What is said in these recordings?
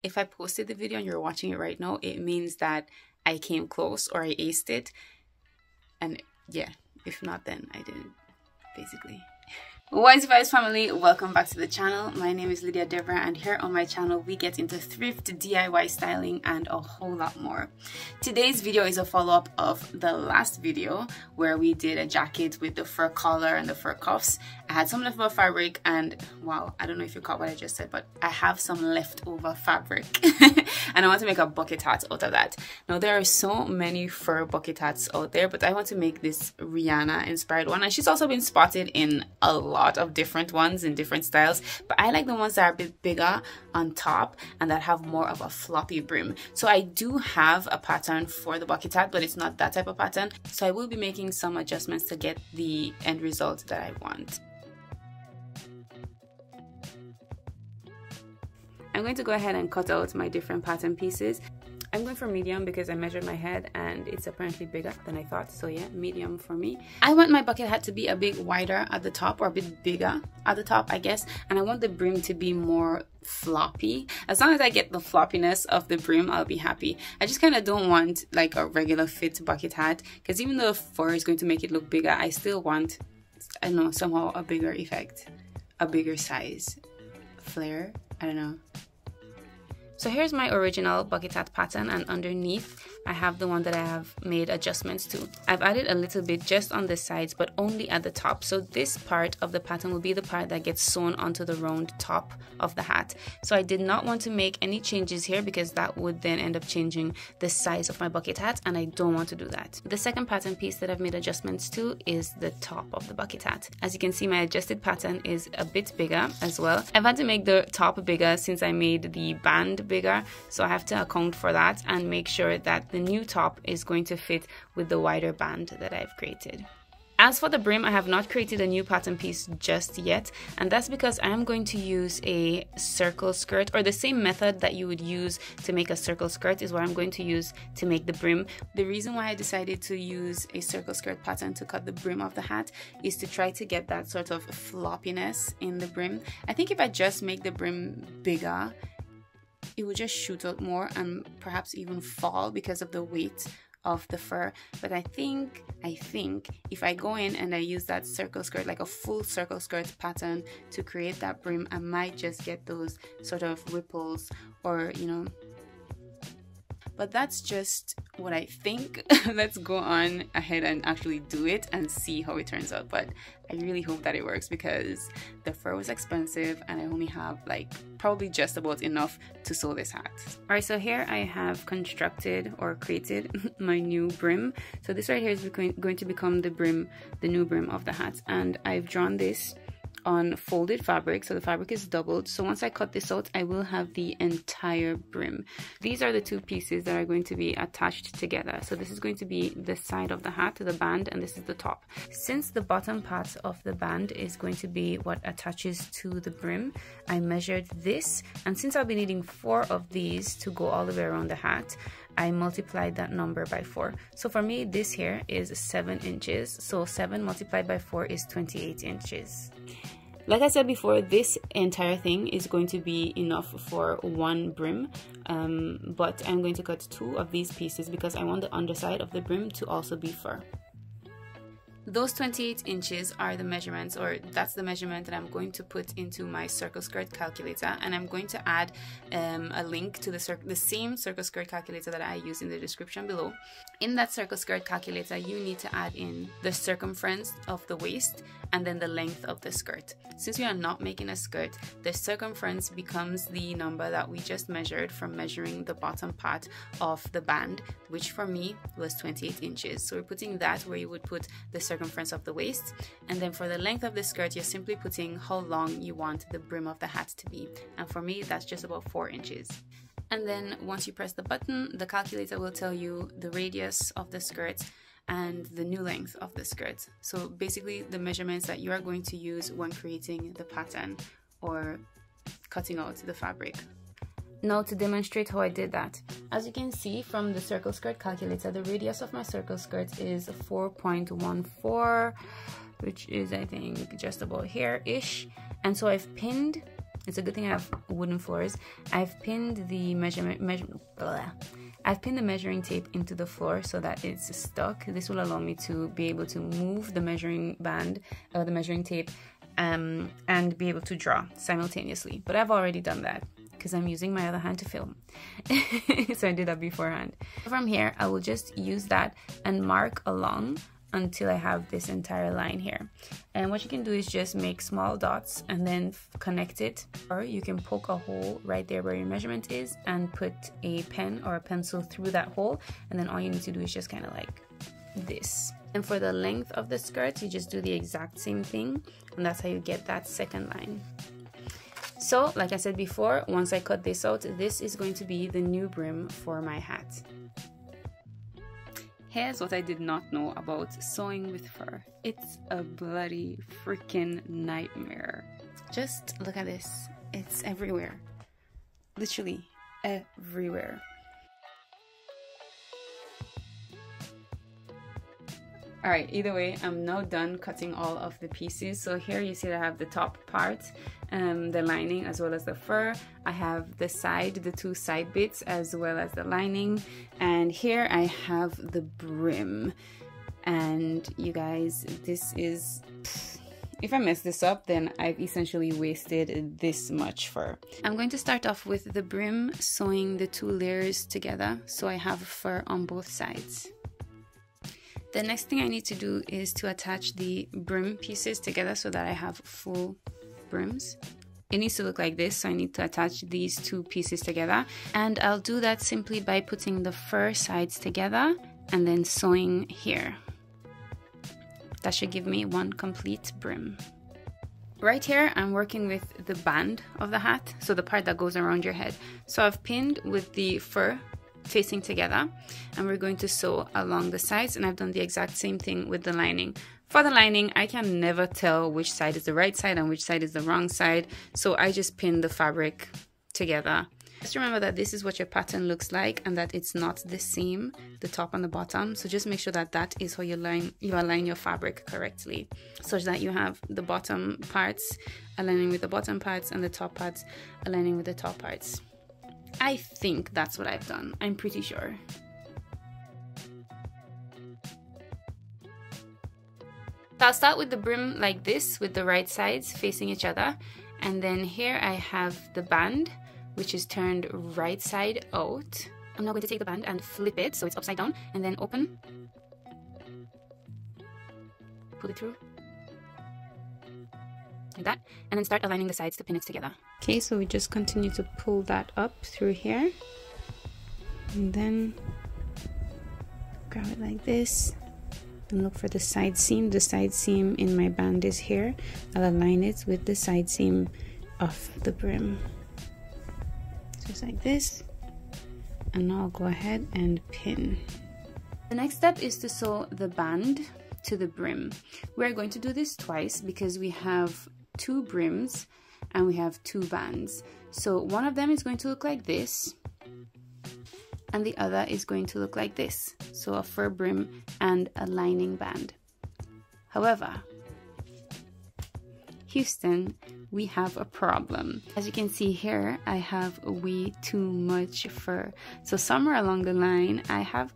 If I posted the video and you're watching it right now, it means that I came close or I aced it. And yeah, if not, then I didn't, basically. What's up, guys, family? Welcome back to the channel. My name is Lydia-Deborah, and here on my channel we get into thrift, DIY styling, and a whole lot more. Today's video is a follow-up of the last video where we did a jacket with the fur collar and the fur cuffs. I had some leftover fabric, and wow, I don't know if you caught what I just said, but I have some leftover fabric and I want to make a bucket hat out of that. Now there are so many fur bucket hats out there, but I want to make this Rihanna inspired one, and she's also been spotted in a lot of different ones in different styles, but I like the ones that are a bit bigger on top and that have more of a floppy brim. So I do have a pattern for the bucket hat, but it's not that type of pattern, so I will be making some adjustments to get the end result that I want. I'm going to go ahead and cut out my different pattern pieces. I'm going for medium because I measured my head and it's apparently bigger than I thought, so yeah, medium for me. I want my bucket hat to be a bit wider at the top, or a bit bigger at the top, I guess, and I want the brim to be more floppy. As long as I get the floppiness of the brim, I'll be happy. I just kind of don't want like a regular fit bucket hat, because even though fur is going to make it look bigger, I still want, I don't know, somehow a bigger effect, a bigger size, flare, I don't know. So here's my original bucket hat pattern, and underneath I have the one that I have made adjustments to. I've added a little bit just on the sides, but only at the top. So this part of the pattern will be the part that gets sewn onto the round top of the hat. So I did not want to make any changes here because that would then end up changing the size of my bucket hat, and I don't want to do that. The second pattern piece that I've made adjustments to is the top of the bucket hat. As you can see, my adjusted pattern is a bit bigger as well. I've had to make the top bigger since I made the band bigger, so I have to account for that and make sure that the new top is going to fit with the wider band that I've created. As for the brim, I have not created a new pattern piece just yet, and that's because I am going to use a circle skirt, or the same method that you would use to make a circle skirt is what I'm going to use to make the brim. The reason why I decided to use a circle skirt pattern to cut the brim of the hat is to try to get that sort of floppiness in the brim. I think if I just make the brim bigger, it would just shoot out more and perhaps even fall because of the weight of the fur. But I think if I go in and I use that circle skirt, like a full circle skirt pattern to create that brim, I might just get those sort of ripples, or you know. But that's just what I think. Let's go on ahead and actually do it and see how it turns out. But I really hope that it works because the fur was expensive and I only have like probably just about enough to sew this hat. Alright, so here I have constructed or created my new brim. So this right here is going to become the brim, the new brim of the hat. And I've drawn this on folded fabric, so the fabric is doubled. So once I cut this out, I will have the entire brim. These are the two pieces that are going to be attached together. So this is going to be the side of the hat, the band, and this is the top. Since the bottom part of the band is going to be what attaches to the brim, I measured this, and since I'll be needing 4 of these to go all the way around the hat, I multiplied that number by 4. So for me, this here is 7 inches. So 7 multiplied by 4 is 28 inches. Like I said before, this entire thing is going to be enough for one brim, but I'm going to cut 2 of these pieces because I want the underside of the brim to also be fur. Those 28 inches are the measurements, or that's the measurement that I'm going to put into my circle skirt calculator, and I'm going to add a link to the same circle skirt calculator that I use in the description below. In that circle skirt calculator, you need to add in the circumference of the waist and then the length of the skirt. Since we are not making a skirt, the circumference becomes the number that we just measured from measuring the bottom part of the band, which for me was 28 inches. So we're putting that where you would put the circumference of the waist, and then for the length of the skirt, you're simply putting how long you want the brim of the hat to be, and for me that's just about 4 inches. And then once you press the button, the calculator will tell you the radius of the skirt and the new length of the skirt. So basically the measurements that you are going to use when creating the pattern or cutting out the fabric. Now to demonstrate how I did that, as you can see from the circle skirt calculator, the radius of my circle skirt is 4.14, which is I think just about here-ish. And so I've pinned It's a good thing I have wooden floors. I've pinned the I've pinned the measuring tape into the floor so that it's stuck. This will allow me to be able to move the measuring band or the measuring tape and be able to draw simultaneously. But I've already done that because I'm using my other hand to film. So I did that beforehand. From here, I will just use that and mark along until I have this entire line here. And what you can do is just make small dots and then connect it, or you can poke a hole right there where your measurement is and put a pen or a pencil through that hole, and then all you need to do is just kind of like this. And for the length of the skirt, you just do the exact same thing, and that's how you get that second line. So like I said before, once I cut this out, this is going to be the new brim for my hat. Here's what I did not know about sewing with fur. It's a bloody freaking nightmare. Just look at this. It's everywhere. Literally everywhere. Alright, either way, I'm now done cutting all of the pieces. So here you see that I have the top part, the lining as well as the fur. I have the side, the two side bits as well as the lining. And here I have the brim. And you guys, this is... if I mess this up, then I've essentially wasted this much fur. I'm going to start off with the brim, sewing the two layers together so I have fur on both sides. The next thing I need to do is to attach the brim pieces together so that I have full brims. It needs to look like this, so I need to attach these two pieces together. And I'll do that simply by putting the fur sides together and then sewing here. That should give me one complete brim. Right here, I'm working with the band of the hat, so the part that goes around your head. So I've pinned with the fur facing together, and we're going to sew along the sides, and I've done the exact same thing with the lining. For the lining, I can never tell which side is the right side and which side is the wrong side, so I just pin the fabric together. Just remember that this is what your pattern looks like and that it's not the same, the top and the bottom, so just make sure that that is how you align your fabric correctly, such that you have the bottom parts aligning with the bottom parts and the top parts aligning with the top parts. I think that's what I've done. I'm pretty sure. So I'll start with the brim like this, with the right sides facing each other. And then here I have the band, which is turned right side out. I'm now going to take the band and flip it so it's upside down, and then open. Pull it through. Like that, and then start aligning the sides to pin it together. Okay, so we just continue to pull that up through here, and then grab it like this and look for the side seam. The side seam in my band is here. I'll align it with the side seam of the brim, just like this, and now I'll go ahead and pin. The next step is to sew the band to the brim. We're going to do this twice because we have two brims and we have two bands. So one of them is going to look like this and the other is going to look like this. So a fur brim and a lining band. However, Houston, we have a problem. As you can see here, I have way too much fur. So somewhere along the line, I have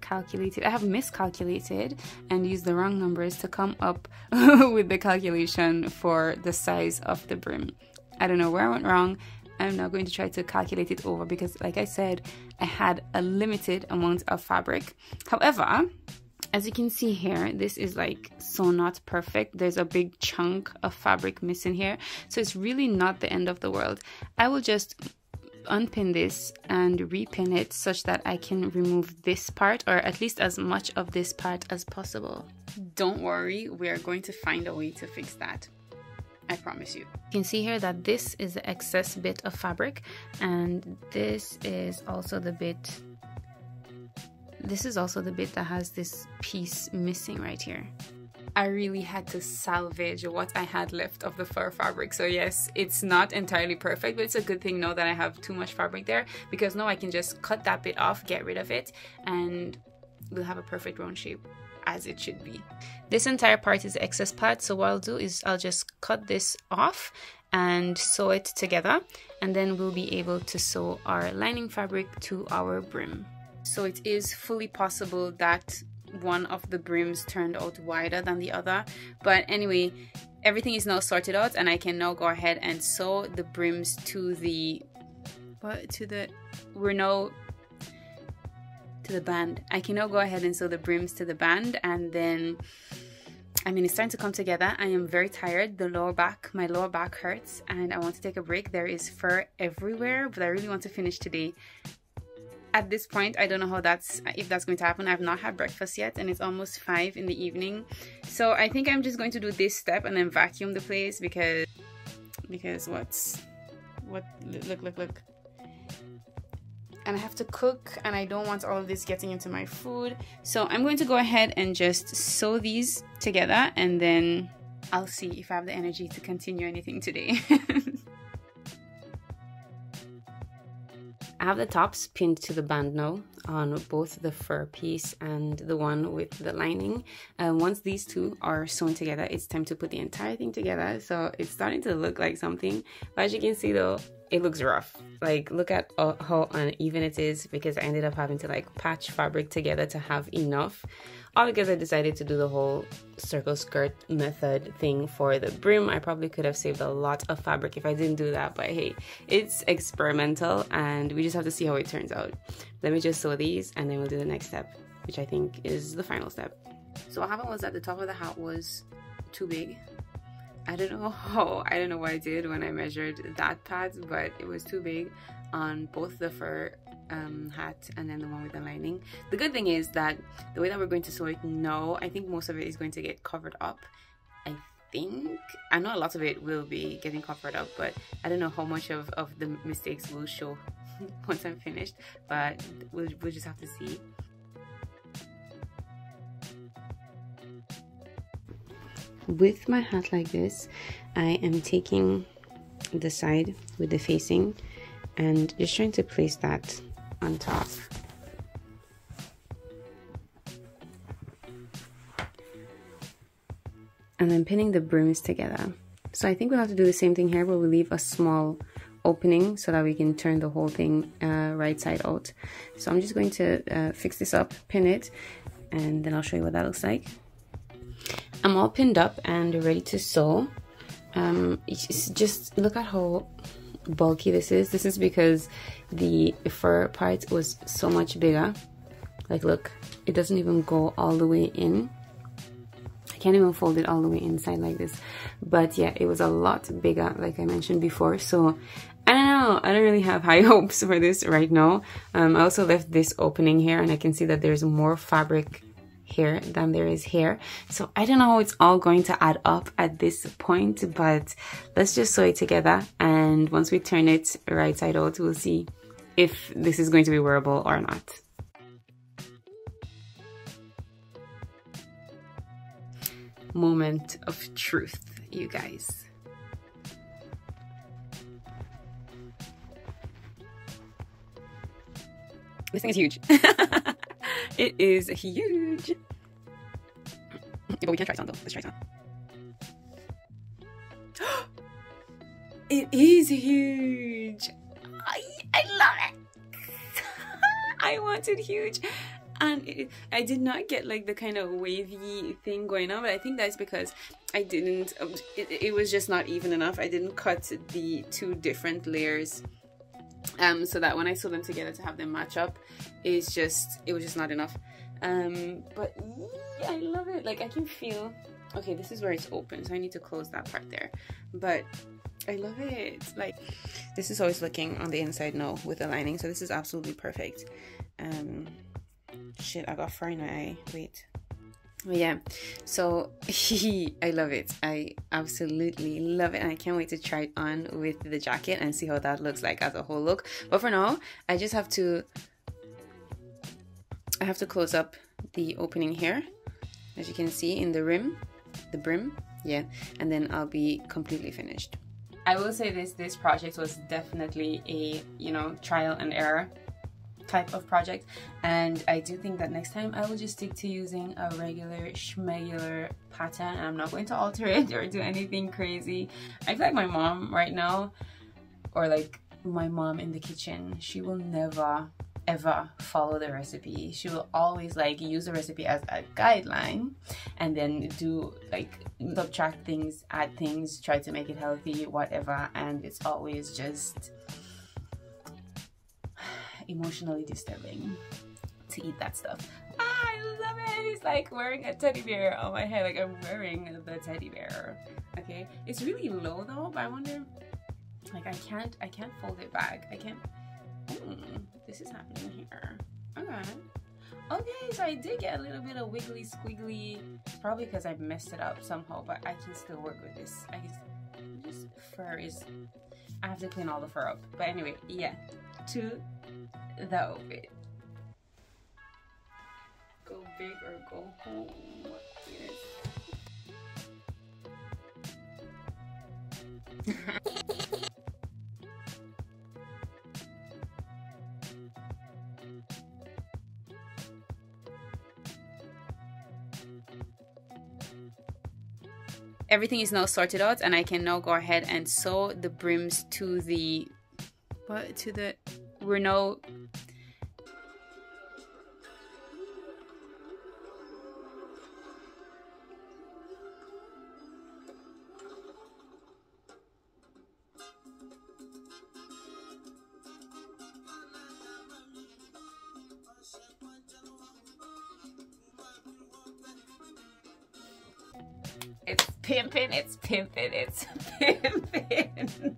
miscalculated and used the wrong numbers to come up with the calculation for the size of the brim. I don't know where I went wrong. I'm not going to try to calculate it over because, like I said, I had a limited amount of fabric. However, as you can see here, this is like so not perfect. There's a big chunk of fabric missing here. So it's really not the end of the world. I will just unpin this and repin it such that I can remove this part, or at least as much of this part as possible. Don't worry, we are going to find a way to fix that. I promise you. You can see here that this is the excess bit of fabric, and this is also the bit that has this piece missing right here. I really had to salvage what I had left of the fur fabric. So yes, it's not entirely perfect, but it's a good thing now that I have too much fabric there, because now I can just cut that bit off, get rid of it, and we'll have a perfect round shape as it should be. This entire part is the excess part, so what I'll do is I'll just cut this off and sew it together, and then we'll be able to sew our lining fabric to our brim. So it is fully possible that one of the brims turned out wider than the other, but anyway, everything is now sorted out, and I can now go ahead and sew the brims to the band. I can now go ahead and sew the brims to the band, and then I mean, it's starting to come together. I am very tired. My lower back hurts, and I want to take a break. There is fur everywhere, but I really want to finish today. At this point, I don't know if that's going to happen. I've not had breakfast yet, and it's almost 5 in the evening. So I think I'm just going to do this step and then vacuum the place because look. And I have to cook, and I don't want all of this getting into my food. So I'm going to go ahead and just sew these together, and then I'll see if I have the energy to continue anything today. I have the tops pinned to the band now on both the fur piece and the one with the lining. Once these two are sewn together, it's time to put the entire thing together. So it's starting to look like something, but as you can see though, it looks rough. Like, look at how uneven it is, because I ended up having to like patch fabric together to have enough, all because I decided to do the whole circle skirt method thing for the brim. I probably could have saved a lot of fabric if I didn't do that, but hey, it's experimental and we just have to see how it turns out. Let me just sew these, and then we'll do the next step, which I think is the final step. So what happened was that the top of the hat was too big. I don't know what I did when I measured that part, but it was too big on both the fur hat and then the one with the lining. The good thing is that the way that we're going to sew it now, I think most of it is going to get covered up. I know a lot of it will be getting covered up, but I don't know how much of the mistakes will show once I'm finished, but we'll just have to see. With my hat like this, I am taking the side with the facing and just trying to place that on top. And then pinning the brims together. So I think we'll have to do the same thing here, but we'll leave a small opening so that we can turn the whole thing right side out. So I'm just going to fix this up, pin it, and then I'll show you what that looks like. I'm all pinned up and ready to sew. It's just, look at how bulky this is. This is because the fur part was so much bigger. Like, look, it doesn't even go all the way in. I can't even fold it all the way inside like this. But yeah, it was a lot bigger, like I mentioned before. So I don't know, I don't really have high hopes for this right now. I also left this opening here, and I can see that there's more fabric here than there is here, so I don't know how it's all going to add up at this point, but let's just sew it together, and once we turn it right side out, we'll see if this is going to be wearable or not. Moment of truth, you guys. This thing is huge. It is huge. But we can try it on though. Let's try it on. It is huge. I love it. I want it huge. And I did not get like the kind of wavy thing going on, but I think that's because I didn't, it was just not even enough. I didn't cut the two different layers. So that when I sew them together to have them match up, it was just not enough. But yeah, I love it. Like, I can feel, okay, this is where it's open, so I need to close that part there, but I love it. Like, this is how it's looking on the inside now with the lining, so this is absolutely perfect. Shit, I got fur in my eye. Wait. But yeah, so I love it. I absolutely love it, and I can't wait to try it on with the jacket and see how that looks like as a whole look. But for now, I have to close up the opening here, as you can see in the brim, yeah, and then I'll be completely finished. I will say this project was definitely a, you know, trial and error. type of project, and I do think that next time I will just stick to using a regular schmegular pattern, and I'm not going to alter it or do anything crazy. I feel like my mom right now, or like my mom in the kitchen, she will never ever follow the recipe. She will always like use the recipe as a guideline and then do like subtract things, add things, try to make it healthy, whatever, and it's always just emotionally disturbing to eat that stuff. I love it. It's like wearing a teddy bear on my head, like I'm wearing the teddy bear. Okay, it's really low though, but I wonder, like I can't fold it back. I can't. This is happening here. Okay, so I did get a little bit of wiggly squiggly. It's probably because I messed it up somehow, but I can still work with this. I can just, fur is, I have to clean all the fur up. But anyway, yeah, to the outfit. Go big or go home. Yes. Everything is now sorted out, and I can now go ahead and sew the brims to the we're now It's pimping, it's pimping, it's pimping.